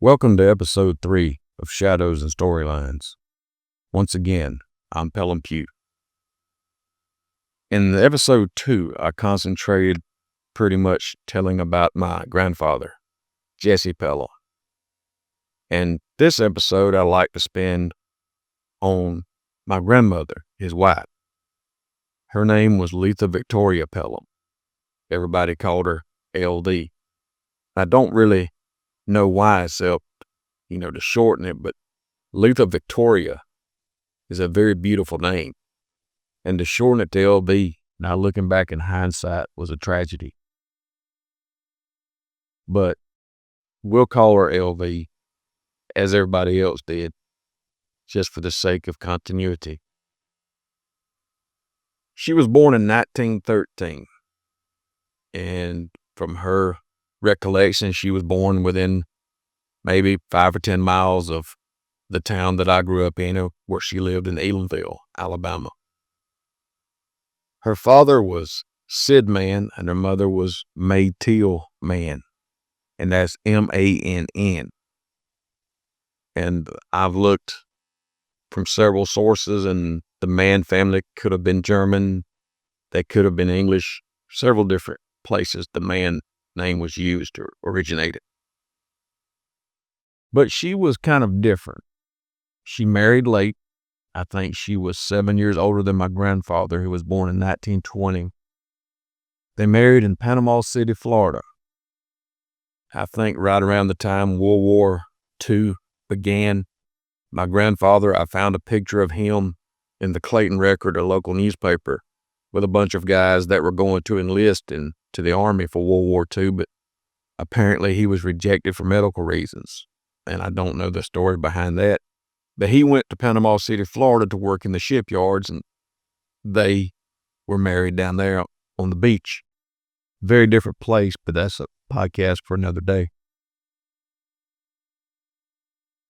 Welcome to episode 3 of Shadows and Storylines. Once again, I'm Pelham Pugh. In episode 2, I concentrated pretty much telling about my grandfather, Jesse Pelham. And this episode I like to spend on my grandmother, his wife. Her name was Letha Victoria Pelham. Everybody called her LD. I don't really know why except, to shorten it, but Letha Victoria is a very beautiful name. And to shorten it to LB, now looking back in hindsight, was a tragedy. But we'll call her LV, as everybody else did, just for the sake of continuity. She was born in 1913, and from her recollection, she was born within maybe 5 or 10 miles of the town that I grew up in, where she lived in Elamville, Alabama. Her father was Sid Man, and her mother was May Teal Man, and that's Mann. And I've looked from several sources, and the Mann family could have been German, they could have been English, several different places the Mann name was used or originated. But she was kind of different. She married late. I think she was 7 years older than my grandfather, who was born in 1920. They married in Panama City, Florida. I think right around the time World War II began. My grandfather, I found a picture of him in the Clayton Record, a local newspaper, with a bunch of guys that were going to enlist into the Army for World War II, but apparently he was rejected for medical reasons. And I don't know the story behind that. But he went to Panama City, Florida to work in the shipyards, and they were married down there on the beach. Very different place, but that's a podcast for another day.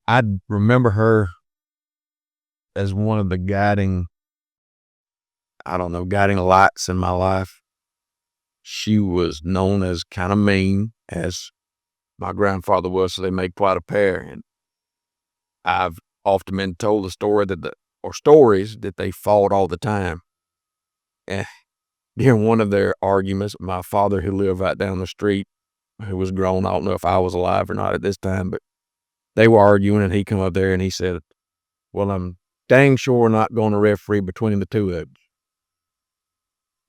I remember her as one of the guiding lights in my life. She was known as kind of mean, as my grandfather was, so they made quite a pair. And I've often been told the stories that they fought all the time. And during one of their arguments, my father, who lived right down the street, who was grown, I don't know if I was alive or not at this time, but they were arguing, and he come up there and he said, "Well, I'm dang sure not going to referee between the two of you."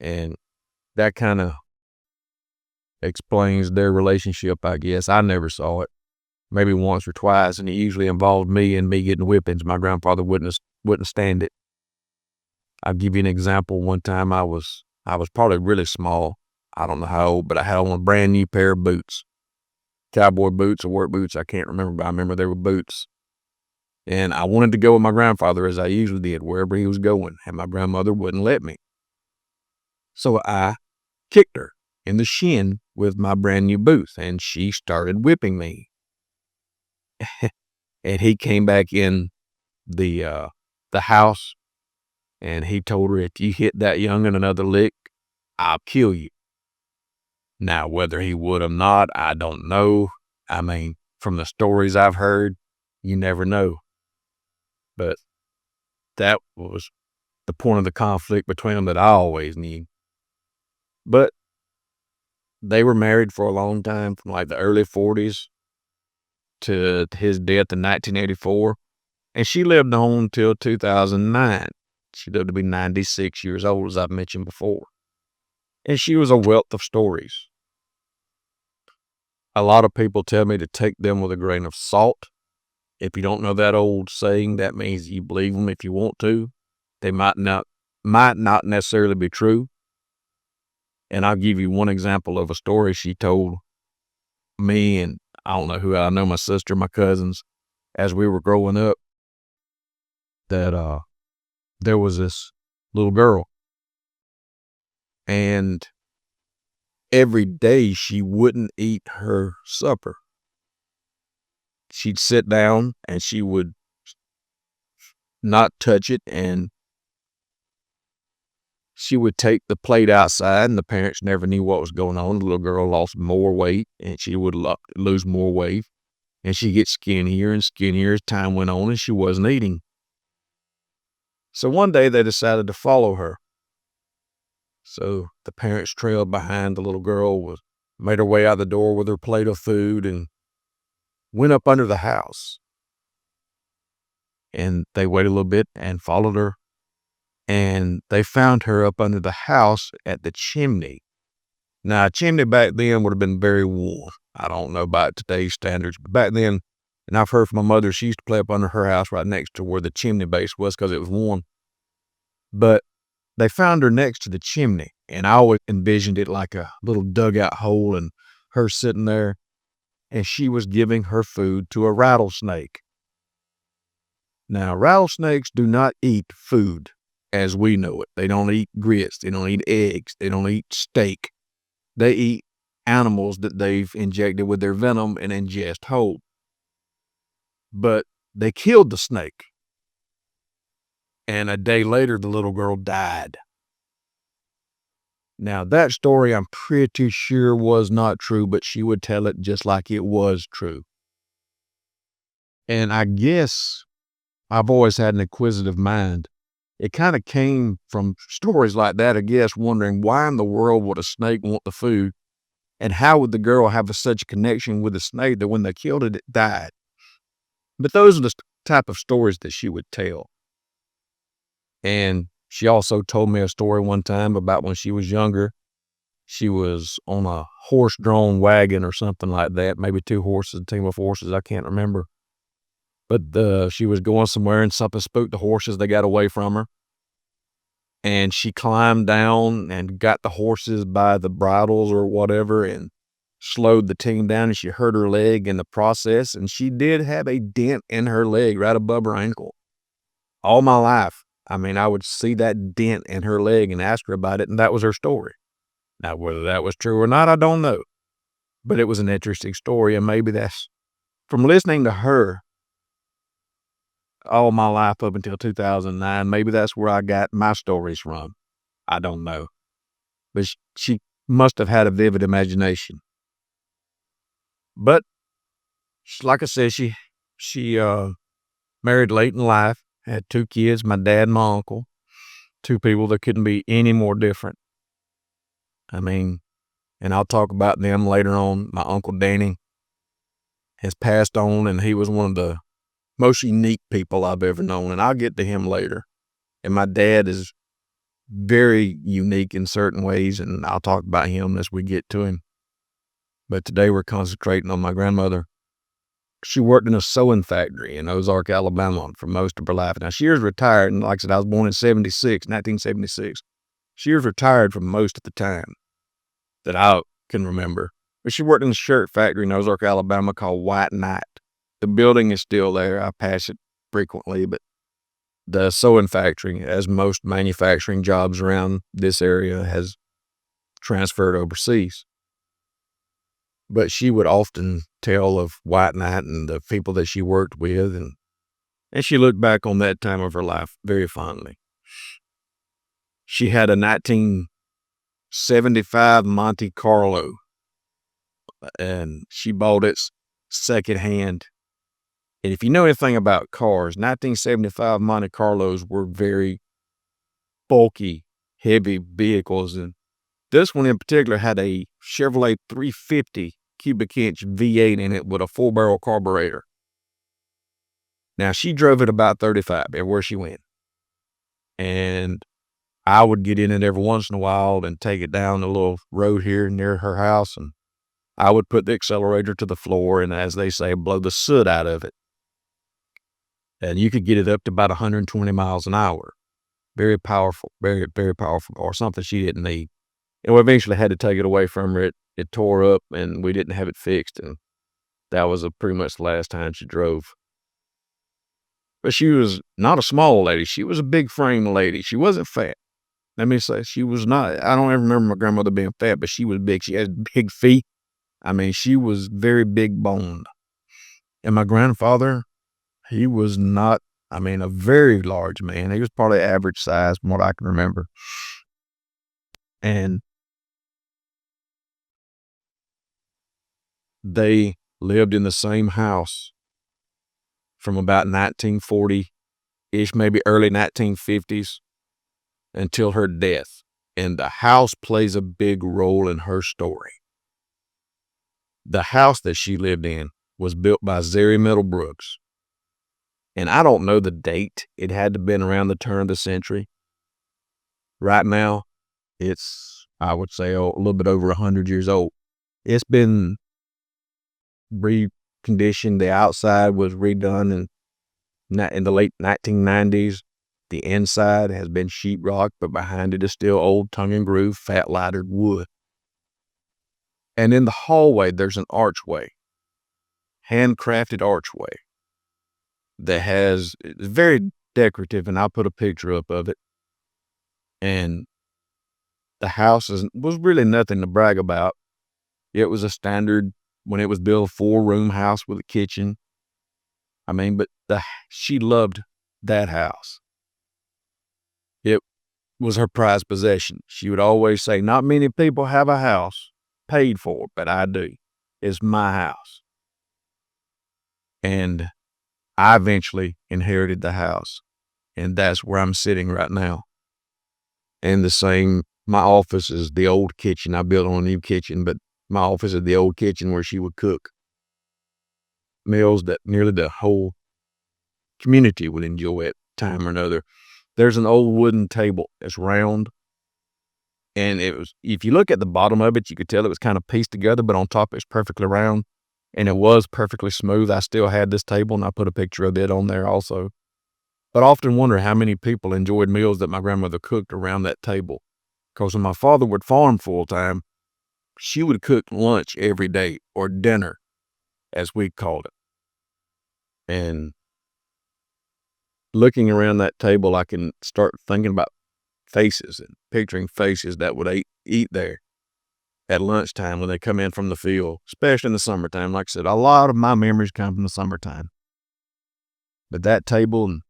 And that kind of explains their relationship, I guess. I never saw it. Maybe once or twice, and it usually involved me getting whippings. My grandfather wouldn't stand it. I'll give you an example. One time I was probably really small. I don't know how old, but I had on a brand new pair of boots. Cowboy boots or work boots, I can't remember, but I remember they were boots. And I wanted to go with my grandfather, as I usually did, wherever he was going, and my grandmother wouldn't let me. So I kicked her in the shin with my brand new boots, and she started whipping me. And he came back in the house, and he told her, "If you hit that young'un another lick, I'll kill you." Now, whether he would or not, I don't know. I mean, from the stories I've heard, you never know. But that was the point of the conflict between them that I always knew. But they were married for a long time, from like the early 40s to his death in 1984. And she lived on until 2009. She lived to be 96 years old, as I've mentioned before. And she was a wealth of stories. A lot of people tell me to take them with a grain of salt. If you don't know that old saying, that means you believe them if you want to. They might not necessarily be true. And I'll give you one example of a story she told me, and I don't know who, I know my sister, my cousins, as we were growing up, that there was this little girl, and every day she wouldn't eat her supper. She'd sit down and she would not touch it, and she would take the plate outside, and the parents never knew what was going on. The little girl lost more weight, and she would lose more weight. And she gets skinnier and skinnier as time went on, and she wasn't eating. So one day they decided to follow her. So the parents trailed behind the little girl, made her way out the door with her plate of food, and went up under the house. And they waited a little bit and followed her. And they found her up under the house at the chimney. Now, a chimney back then would have been very warm. I don't know about today's standards, but back then, and I've heard from my mother, she used to play up under her house right next to where the chimney base was because it was warm. But they found her next to the chimney, and I always envisioned it like a little dugout hole and her sitting there, and she was giving her food to a rattlesnake. Now, rattlesnakes do not eat food as we know it. They don't eat grits. They don't eat eggs. They don't eat steak. They eat animals that they've injected with their venom and ingest whole. But they killed the snake. And a day later, the little girl died. Now, that story I'm pretty sure was not true, but she would tell it just like it was true. And I guess I've always had an inquisitive mind. It kind of came from stories like that, I guess, wondering why in the world would a snake want the food? And how would the girl have such a connection with the snake that when they killed it, it died? But those are the type of stories that she would tell. And she also told me a story one time about when she was younger. She was on a horse-drawn wagon or something like that, maybe two horses, a team of horses, I can't remember. But she was going somewhere and something spooked the horses. They got away from her. And she climbed down and got the horses by the bridles or whatever and slowed the team down, and she hurt her leg in the process. And she did have a dent in her leg right above her ankle. All my life, I mean, I would see that dent in her leg and ask her about it, and that was her story. Now, whether that was true or not, I don't know. But it was an interesting story, and maybe that's from listening to her all my life up until 2009. Maybe that's where I got my stories from. I don't know. But she must have had a vivid imagination. But like I said, she married late in life, had two kids, my dad and my uncle, two people that couldn't be any more different. I mean, and I'll talk about them later on. My Uncle Danny has passed on, and he was one of the most unique people I've ever known, and I'll get to him later. And my dad is very unique in certain ways, and I'll talk about him as we get to him. But today we're concentrating on my grandmother. She worked in a sewing factory in Ozark, Alabama for most of her life. Now, she was retired, and like I said, I was born in 1976. She was retired for most of the time that I can remember. But she worked in a shirt factory in Ozark, Alabama called White Knight. The building is still there. I pass it frequently, but the sewing factory, as most manufacturing jobs around this area, has transferred overseas. But she would often tell of White Knight and the people that she worked with, and she looked back on that time of her life very fondly. She had a 1975 Monte Carlo, and she bought it secondhand. And if you know anything about cars, 1975 Monte Carlos were very bulky, heavy vehicles, and this one in particular had a Chevrolet 350 cubic inch V8 in it with a 4-barrel carburetor. Now, she drove it about 35 everywhere she went. And I would get in it every once in a while and take it down the little road here near her house, and I would put the accelerator to the floor and, as they say, blow the soot out of it. And you could get it up to about 120 miles an hour. Very powerful, very, very powerful, or something she didn't need. And we eventually had to take it away from her. It tore up, and we didn't have it fixed, and that was pretty much the last time she drove. But she was not a small lady. She was a big frame lady. She wasn't fat. Let me say, she was not. I don't ever remember my grandmother being fat, but she was big. She had big feet. I mean, she was very big boned. And my grandfather, he was not, I mean, a very large man. He was probably average size from what I can remember. And they lived in the same house from about 1940-ish, maybe early 1950s, until her death. And the house plays a big role in her story. The house that she lived in was built by Zeri Middlebrooks. And I don't know the date. It had to have been around the turn of the century. Right now, it's, I would say, a little bit over 100 years old. It's been reconditioned. The outside was redone in the late 1990s. The inside has been sheetrock, but behind it is still old tongue and groove, fat lighted wood. And in the hallway, there's an archway, handcrafted archway that it's very decorative, and I'll put a picture up of it. And the house was really nothing to brag about. It was a standard, when it was built, 4-room house with a kitchen. I mean, but she loved that house. It was her prized possession. She would always say, not many people have a house paid for, but I do. It's my house. And I eventually inherited the house, and that's where I'm sitting right now. And my office is the old kitchen. I built on a new kitchen, but my office is the old kitchen where she would cook meals that nearly the whole community would enjoy at time or another. There's an old wooden table that's round, and if you look at the bottom of it, you could tell it was kind of pieced together, but on top it's perfectly round, and it was perfectly smooth. I still had this table, and I put a picture of it on there also. But I often wonder how many people enjoyed meals that my grandmother cooked around that table. Because when my father would farm full time, she would cook lunch every day, or dinner, as we called it. And looking around that table, I can start thinking about faces and picturing faces that would eat there at lunchtime when they come in from the field, especially in the summertime. Like I said, a lot of my memories come from the summertime. But that table and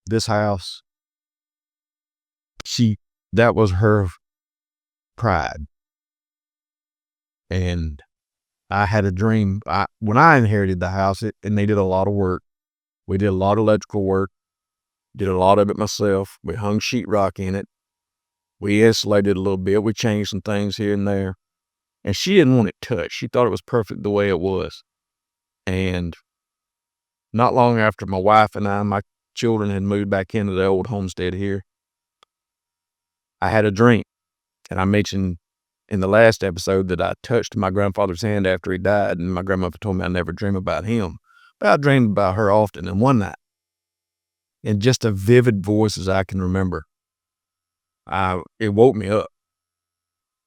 this house, that was her pride. And I had a dream. When I inherited the house, it needed a lot of work. We did a lot of electrical work, did a lot of it myself. We hung sheetrock in it. We insulated a little bit. We changed some things here and there. And she didn't want it touched. She thought it was perfect the way it was. And not long after my wife and my children had moved back into the old homestead here, I had a dream. And I mentioned in the last episode that I touched my grandfather's hand after he died, and my grandmother told me I never dream about him. But I dreamed about her often. And one night, in just a vivid voice as I can remember, it woke me up.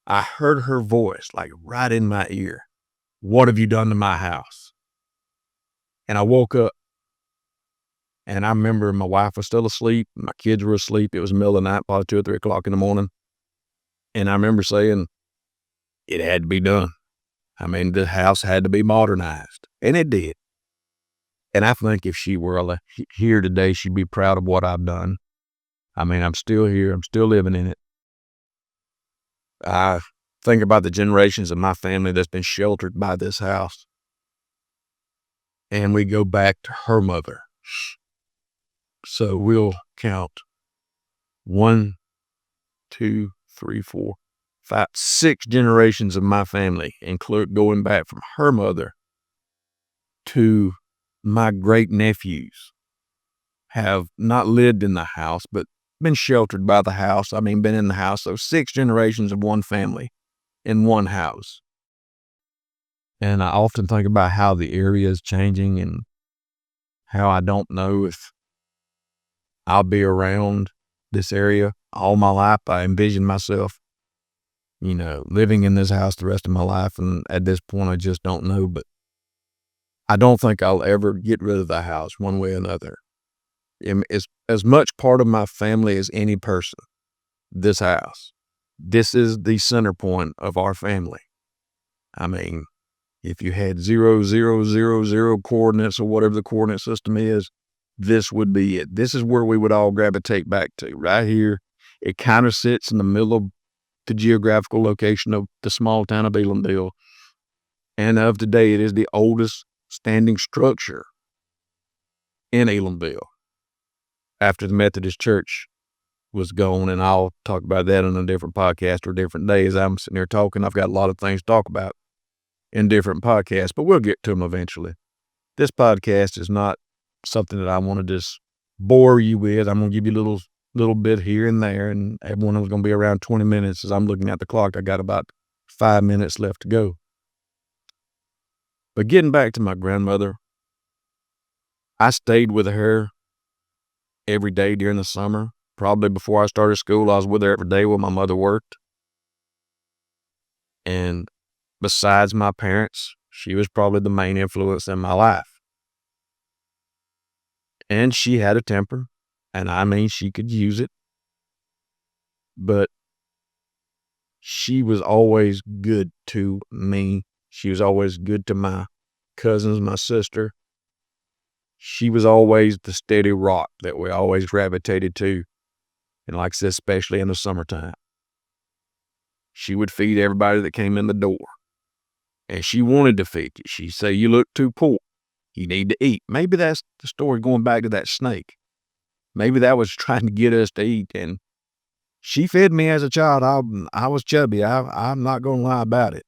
I heard her voice like right in my ear. What have you done to my house? And I woke up, and I remember my wife was still asleep. My kids were asleep. It was the middle of the night, probably 2 or 3 o'clock in the morning. And I remember saying, it had to be done. I mean, the house had to be modernized. And it did. And I think if she were here today, she'd be proud of what I've done. I mean, I'm still here. I'm still living in it. I think about the generations of my family that's been sheltered by this house. And we go back to her mother. So we'll count 1, 2, 3, 4, 5, 6 generations of my family, include going back from her mother to my great nephews, have not lived in the house, but been sheltered by the house. I mean, been in the house. So 6 generations of one family in one house. And I often think about how the area is changing and how I don't know if I'll be around this area all my life. I envision myself, living in this house the rest of my life. And at this point, I just don't know. But I don't think I'll ever get rid of the house one way or another. It's as much part of my family as any person, this house. This is the center point of our family. I mean, if you had 0, 0, 0, 0 coordinates or whatever the coordinate system is, this would be it. This is where we would all gravitate back to, right here. It kind of sits in the middle of the geographical location of the small town of Elandale. And of today, it is the oldest standing structure in Elamville after the Methodist Church was gone, and I'll talk about that on a different podcast or different days. I'm sitting here talking. I've got a lot of things to talk about in different podcasts, but we'll get to them eventually. This podcast is not something that I want to just bore you with. I'm going to give you a little bit here and there, and everyone is going to be around 20 minutes. As I'm looking at the clock, I got about 5 minutes left to go. But getting back to my grandmother, I stayed with her every day during the summer. Probably before I started school, I was with her every day while my mother worked. And besides my parents, she was probably the main influence in my life. And she had a temper, and I mean, she could use it. But she was always good to me. She was always good to my cousins, my sister. She was always the steady rock that we always gravitated to. And like I said, especially in the summertime. She would feed everybody that came in the door. And she wanted to feed you. She'd say, "You look too poor. You need to eat." Maybe that's the story going back to that snake. Maybe that was trying to get us to eat. And she fed me as a child. I was chubby. I'm not going to lie about it.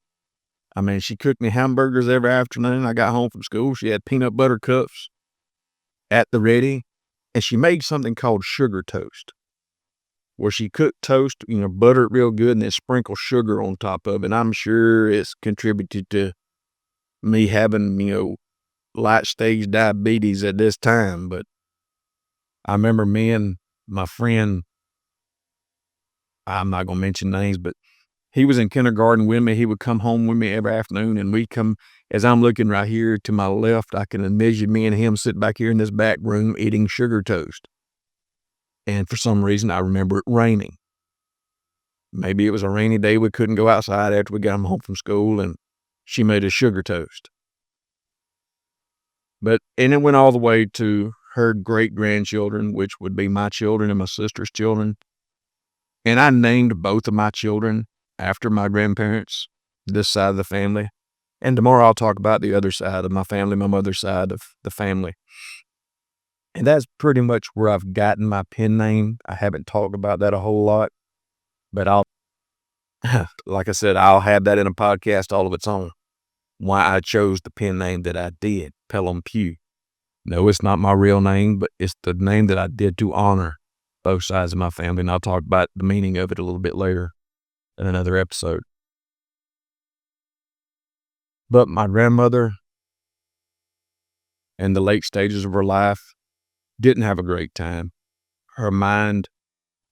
I mean, she cooked me hamburgers every afternoon. I got home from school. She had peanut butter cups at the ready. And she made something called sugar toast, where she cooked toast, butter it real good and then sprinkle sugar on top of it. I'm sure it's contributed to me having, light stage diabetes at this time. But I remember me and my friend, I'm not going to mention names, but he was in kindergarten with me. He would come home with me every afternoon, and we'd come, as I'm looking right here to my left, I can envision me and him sitting back here in this back room eating sugar toast. And for some reason, I remember it raining. Maybe it was a rainy day. We couldn't go outside after we got home from school, and she made us sugar toast. And it went all the way to her great-grandchildren, which would be my children and my sister's children. And I named both of my children after my grandparents, this side of the family. And tomorrow I'll talk about the other side of my family, my mother's side of the family. And that's pretty much where I've gotten my pen name. I haven't talked about that a whole lot, but like I said, I'll have that in a podcast all of its own. Why I chose the pen name that I did, Pelham Pugh. No, it's not my real name, but it's the name that I did to honor both sides of my family. And I'll talk about the meaning of it a little bit later in another episode. But my grandmother, in the late stages of her life, didn't have a great time. Her mind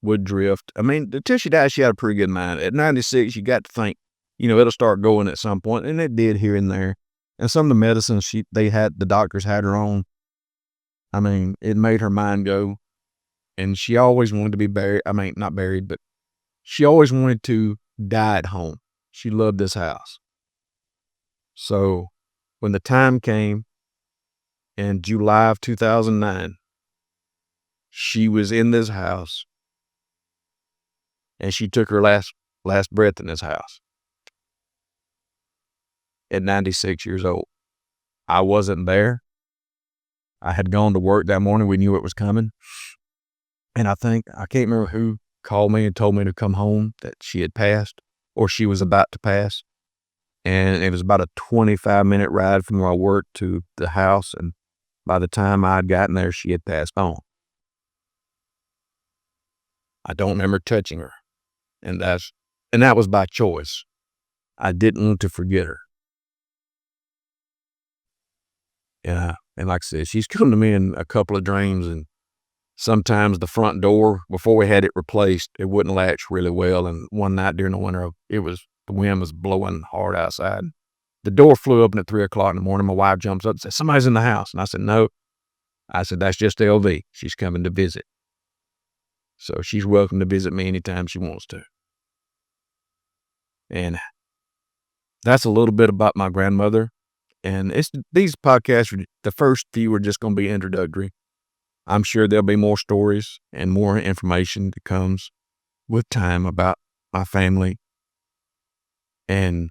would drift. I mean, until she died, she had a pretty good mind. At 96, you got to think, it'll start going at some point, and it did here and there. And some of the medicines the doctors had her on, I mean, it made her mind go. And she always wanted to be buried. I mean, not buried, but she always wanted to die at home. She loved this house. So when the time came in July of 2009, she was in this house and she took her last breath in this house at 96 years old. I wasn't there. I had gone to work that morning. We knew it was coming. And I can't remember who called me and told me to come home, that she had passed or she was about to pass. And it was about a 25-minute ride from where I worked to the house. And by the time I had gotten there, she had passed on. I don't remember touching her. And that was by choice. I didn't want to forget her. Yeah. And like I said, she's come to me in a couple of dreams, and sometimes the front door, before we had it replaced, it wouldn't latch really well. And one night during the winter, the wind was blowing hard outside. The door flew open at 3:00 in the morning. My wife jumps up and says, "Somebody's in the house." And I said, "No." I said, "That's just LV. She's coming to visit." So she's welcome to visit me anytime she wants to. And that's a little bit about my grandmother. And these podcasts, the first few are just going to be introductory. I'm sure there'll be more stories and more information that comes with time about my family. And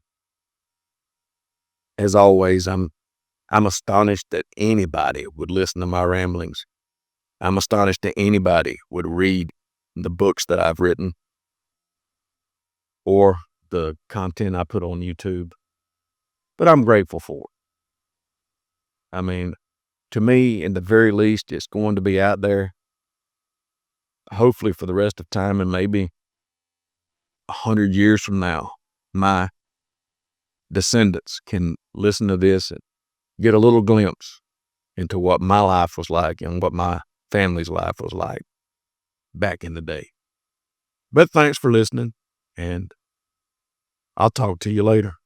as always, I'm I'm astonished that anybody would listen to my ramblings. I'm astonished that anybody would read the books that I've written or the content I put on YouTube. But I'm grateful for it. I mean, to me, in the very least, it's going to be out there, hopefully for the rest of time, and maybe 100 years from now, my descendants can listen to this and get a little glimpse into what my life was like and what my family's life was like back in the day. But thanks for listening, and I'll talk to you later.